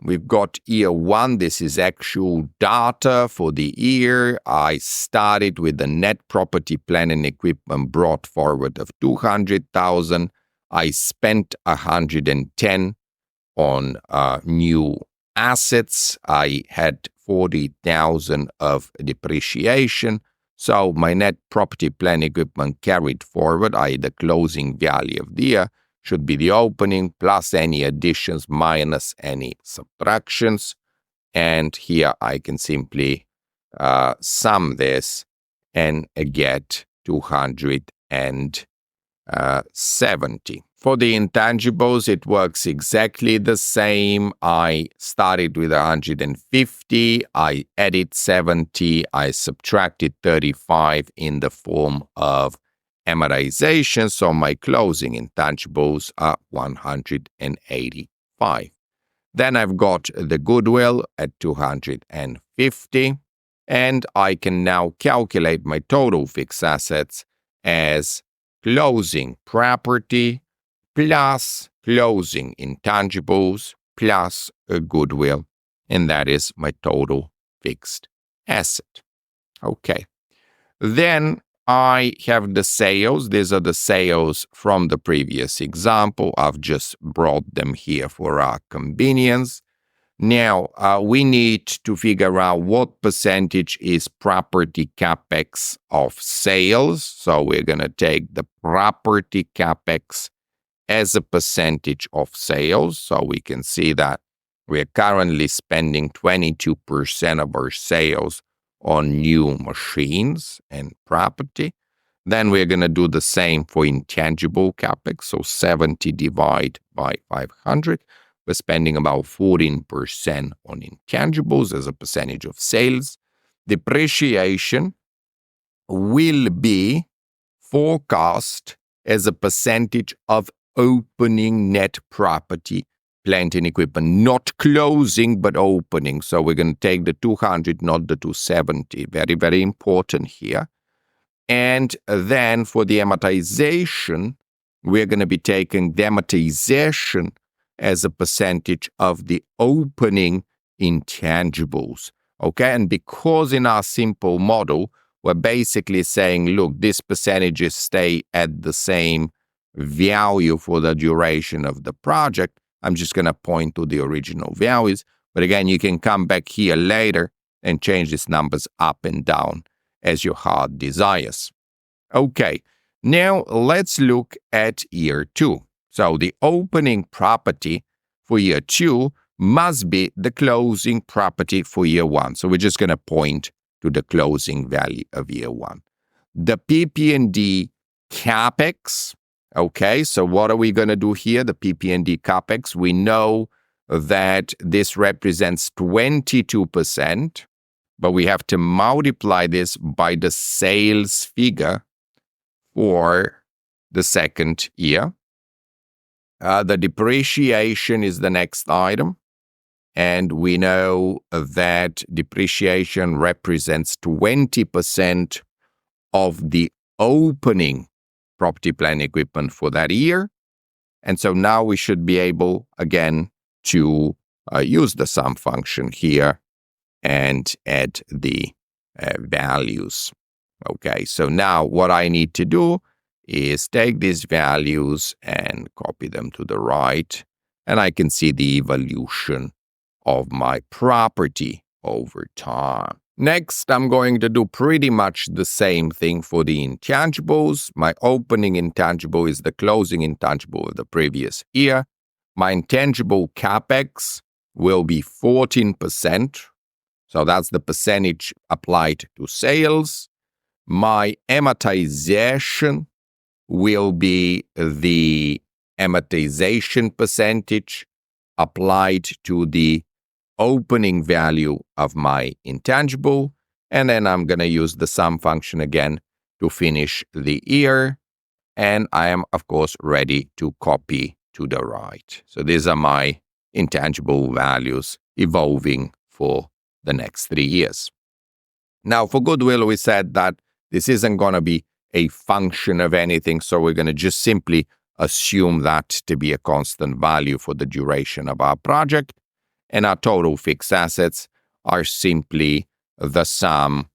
We've got year 1. This is actual data for the year. I started with the net property, plant and equipment brought forward of 200,000. I spent 110 on new assets. I had 40,000 of depreciation. So my net property, plant, equipment carried forward, i.e. the closing value of the year, should be the opening plus any additions minus any subtractions. And here I can simply sum this and get 270. For the intangibles, it works exactly the same. I started with 150. I added 70. I subtracted 35 in the form of amortization, so my closing intangibles are 185. Then I've got the goodwill at 250, and I can now calculate my total fixed assets as closing property plus closing intangibles plus a goodwill, and that is my total fixed asset. Okay. Then I have the sales. These are the sales from the previous example. I've just brought them here for our convenience. Now, we need to figure out what percentage is property capex of sales. So we're going to take the property capex as a percentage of sales. So we can see that we're currently spending 22% of our sales on new machines and property. Then we're going to do the same for intangible capex. So 70 divided by 500. We're spending about 14% on intangibles as a percentage of sales. Depreciation will be forecast as a percentage of opening net property, plant and equipment, not closing, but opening. So we're going to take the 200, not the 270. Very, very important here. And then for the amortization, we're going to be taking the amortization as a percentage of the opening intangibles. Okay, and because in our simple model, we're basically saying, look, these percentages stay at the same value for the duration of the project. I'm just going to point to the original values. But again, you can come back here later and change these numbers up and down as your heart desires. Okay, now let's look at year 2. So the opening property for year 2 must be the closing property for year 1. So we're just going to point to the closing value of year 1. The PP&D capex. Okay, so what are we going to do here? The PP&D capex, we know that this represents 22%, but we have to multiply this by the sales figure for the second year. The depreciation is the next item, and we know that depreciation represents 20% of the opening property, plant, equipment for that year. And so now we should be able, again, to use the sum function here and add the values. Okay, so now what I need to do is take these values and copy them to the right, and I can see the evolution of my property over time. Next, I'm going to do pretty much the same thing for the intangibles. My opening intangible is the closing intangible of the previous year. My intangible capex will be 14%. So that's the percentage applied to sales. My amortization will be the amortization percentage applied to the opening value of my intangible, and then I'm going to use the sum function again to finish the year, and I am, of course, ready to copy to the right. So these are my intangible values evolving for the next 3 years. Now, for goodwill, we said that this isn't going to be a function of anything, so we're going to just simply assume that to be a constant value for the duration of our project. and our total fixed assets are simply the sum